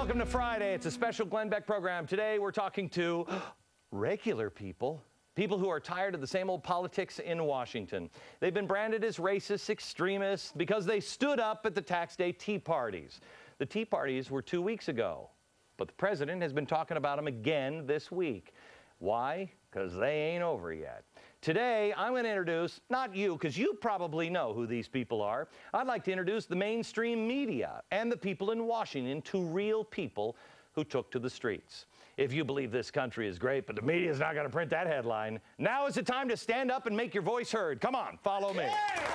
Welcome to Friday. It's a special Glenn Beck program. Today we're talking to regular people. People who are tired of the same old politics in Washington. They've been branded as racist, extremists, because they stood up at the tax day tea parties. The tea parties were 2 weeks ago, but the president has been talking about them again this week. Why? Because they ain't over yet. Today, I'm going to introduce, not you, because you probably know who these people are. I'd like to introduce the mainstream media and the people in Washington to real people who took to the streets. If you believe this country is great, but the media is not going to print that headline, now is the time to stand up and make your voice heard. Come on, follow me. Yeah!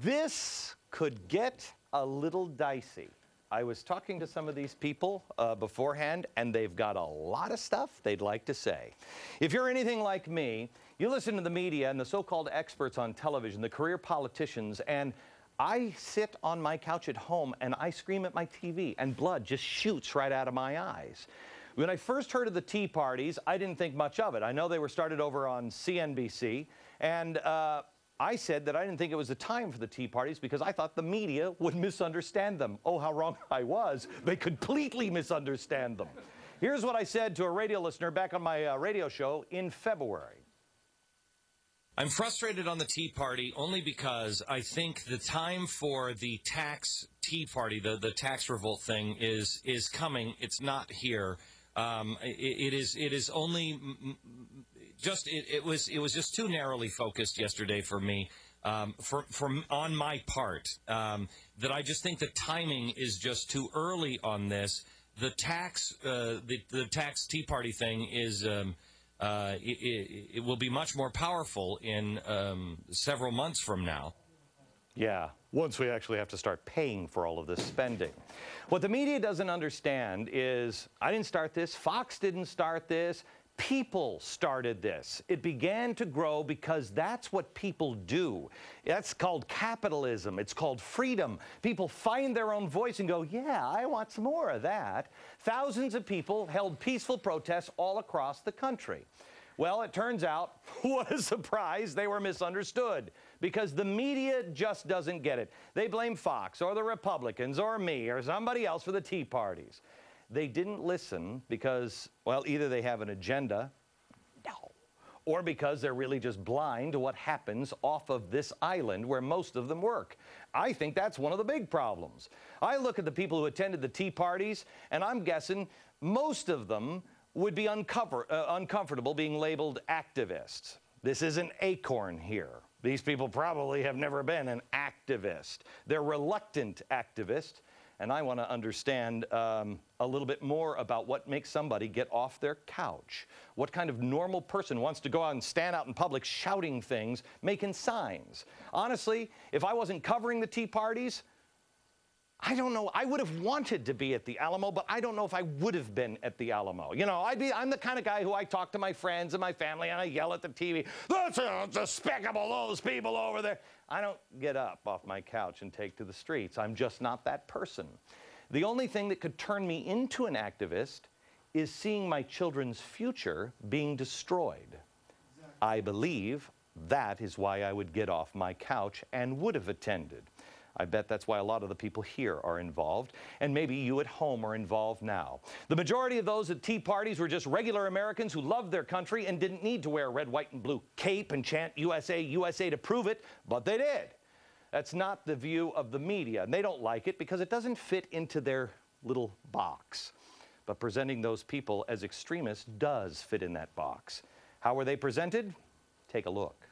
This could get a little dicey. I was talking to some of these people beforehand, and they've got a lot of stuff they'd like to say. If you're anything like me, you listen to the media and the so-called experts on television, the career politicians, and I sit on my couch at home and I scream at my TV, and blood just shoots right out of my eyes. When I first heard of the Tea Parties, I didn't think much of it. I know they were started over on CNBC, and I said that I didn't think it was the time for the Tea Parties because I thought the media would misunderstand them. Oh, how wrong I was. They completely misunderstand them. Here's what I said to a radio listener back on my radio show in February. I'm frustrated on the Tea Party only because I think the time for the tax Tea Party, the tax revolt thing, is coming. It's not here. It is only just it was just too narrowly focused yesterday for me, on my part, that I just think the timing is just too early on this. The tax Tea Party thing is it will be much more powerful in several months from now. Yeah, once we actually have to start paying for all of this spending. What the media doesn't understand is, I didn't start this, Fox didn't start this, people started this. It began to grow because that's what people do. That's called capitalism. It's called freedom. People find their own voice and go, yeah, I want some more of that. Thousands of people held peaceful protests all across the country. Well, it turns out, what a surprise, they were misunderstood because the media just doesn't get it. They blame Fox or the Republicans or me or somebody else for the Tea Parties. They didn't listen because, well, either they have an agenda, or because they're really just blind to what happens off of this island where most of them work. I think that's one of the big problems. I look at the people who attended the Tea Parties, and I'm guessing most of them would be uncomfortable being labeled activists. This isn't Acorn here. These people probably have never been an activist. They're reluctant activists, and I want to understand a little bit more about what makes somebody get off their couch. What kind of normal person wants to go out and stand out in public shouting things, making signs? Honestly, if I wasn't covering the Tea Parties, I don't know. I would have wanted to be at the Alamo, but I don't know if I would have been at the Alamo. You know, I'm the kind of guy who I talk to my friends and my family and I yell at the TV, that's despicable, those people over there. I don't get up off my couch and take to the streets. I'm just not that person. The only thing that could turn me into an activist is seeing my children's future being destroyed. Exactly. I believe that is why I would get off my couch and would have attended. I bet that's why a lot of the people here are involved, and maybe you at home are involved now. The majority of those at Tea Parties were just regular Americans who loved their country and didn't need to wear a red, white, and blue cape and chant USA, USA to prove it, but they did. That's not the view of the media, and they don't like it because it doesn't fit into their little box. But presenting those people as extremists does fit in that box. How were they presented? Take a look.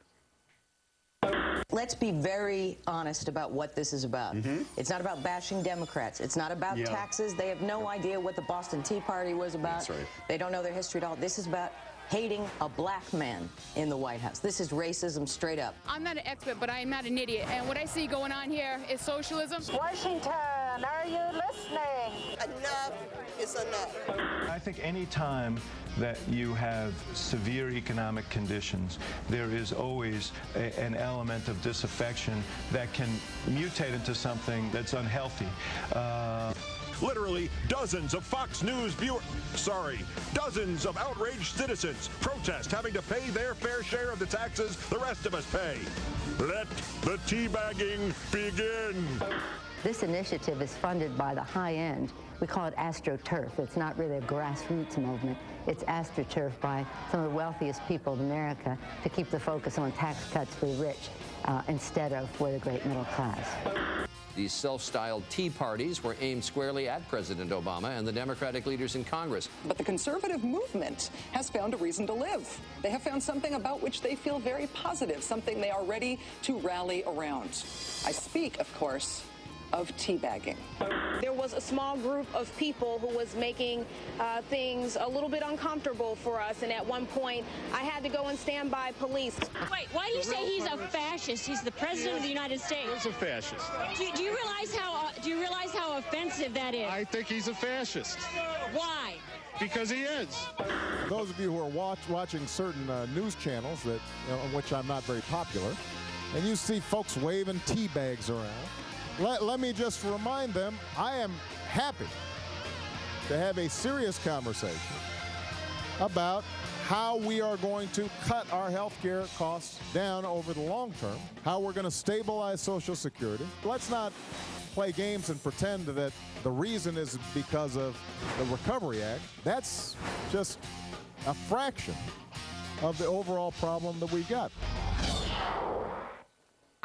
Let's be very honest about what this is about. It's not about bashing Democrats. It's not about taxes. They have no idea what the Boston Tea Party was about. That's right. They don't know their history at all. This is about hating a black man in the White House. This is racism straight up. I'm not an expert, but I am not an idiot. And what I see going on here is socialism. Washington! Washington, are you listening? Enough is enough. I think any time that you have severe economic conditions, there is always an element of disaffection that can mutate into something that's unhealthy. Literally dozens of Fox News dozens of outraged citizens protest having to pay their fair share of the taxes the rest of us pay. Let the teabagging begin. This initiative is funded by the high end. We call it AstroTurf. It's not really a grassroots movement. It's AstroTurf by some of the wealthiest people in America to keep the focus on tax cuts for the rich instead of for the great middle class. These self-styled tea parties were aimed squarely at President Obama and the Democratic leaders in Congress. But the conservative movement has found a reason to live. They have found something about which they feel very positive, something they are ready to rally around. I speak, of course, of teabagging. There was a small group of people who was making things a little bit uncomfortable for us, and at one point I had to go and stand by police. Wait, why do you say he's a fascist? He's the president of the United States. He's a fascist. Do you realize how offensive that is? I think he's a fascist. Why? Because he is. For those of you who are watching certain news channels that on which I'm not very popular, and you see folks waving tea bags around, let me just remind them, I am happy to have a serious conversation about how we are going to cut our health care costs down over the long term, how we're going to stabilize Social Security. Let's not play games and pretend that the reason is because of the Recovery Act. That's just a fraction of the overall problem that we got.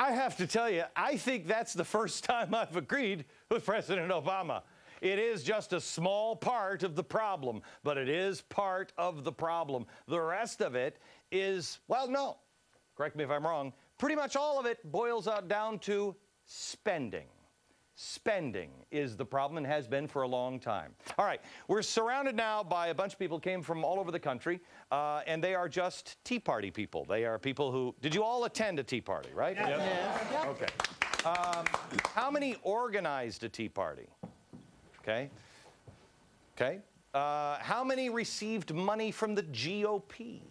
I have to tell you, I think that's the first time I've agreed with President Obama. It is just a small part of the problem, but it is part of the problem. The rest of it is, well, no, correct me if I'm wrong, pretty much all of it boils out down to spending. Spending is the problem and has been for a long time. All right, we're surrounded now by a bunch of people who came from all over the country, and they are just Tea Party people. They are people who, did you all attend a Tea Party, right? Yep. Yep. Okay. How many organized a Tea Party? Okay. Okay. How many received money from the GOP?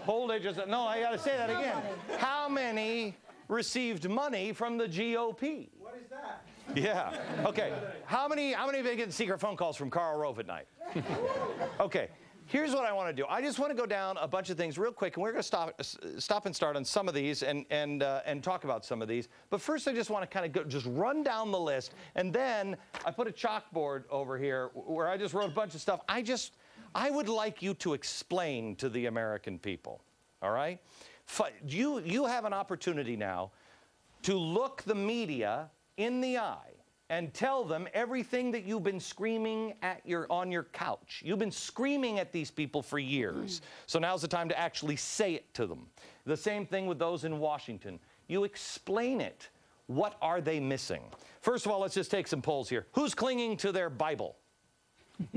Hold it just, no, I got to say that again. How many received money from the GOP? What is that? Yeah. Okay. How many of you get secret phone calls from Karl Rove at night? Okay. Here's what I want to do. I just want to go down a bunch of things real quick, and we're going to stop and start on some of these and talk about some of these. But first, I just want to kind of just run down the list, and then I put a chalkboard over here where I just wrote a bunch of stuff. I would like you to explain to the American people. All right? You have an opportunity now to look the media in the eye and tell them everything that you've been screaming at on your couch. You've been screaming at these people for years. So now's the time to actually say it to them. The same thing with those in Washington. You explain it. What are they missing? First of all, let's just take some polls here. Who's clinging to their Bible?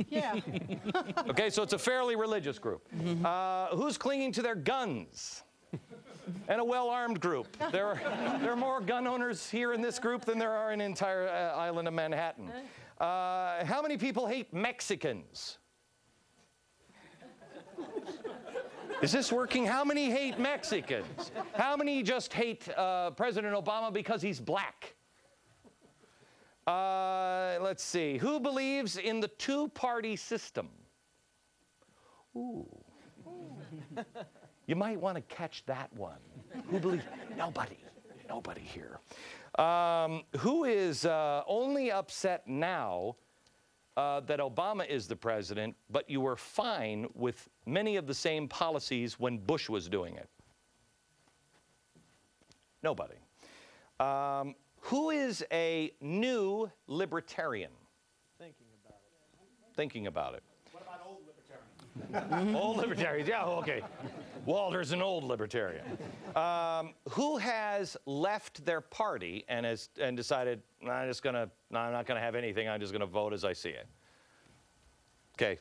Yeah. Okay, so it's a fairly religious group. Who's clinging to their guns? And a well-armed group. There are more gun owners here in this group than there are in the entire island of Manhattan. How many people hate Mexicans? Is this working? How many hate Mexicans? How many just hate President Obama because he's black? Let's see. Who believes in the two-party system? Ooh. You might want to catch that one. Who believes? Nobody. Nobody here. Who is only upset now that Obama is the president, but you were fine with many of the same policies when Bush was doing it? Nobody. Who is a new libertarian? Thinking about it. Thinking about it. What about old libertarians? Old libertarians, yeah, okay. Walter's an old libertarian. Who has left their party and decided, I'm not gonna have anything, I'm just gonna vote as I see it? Okay.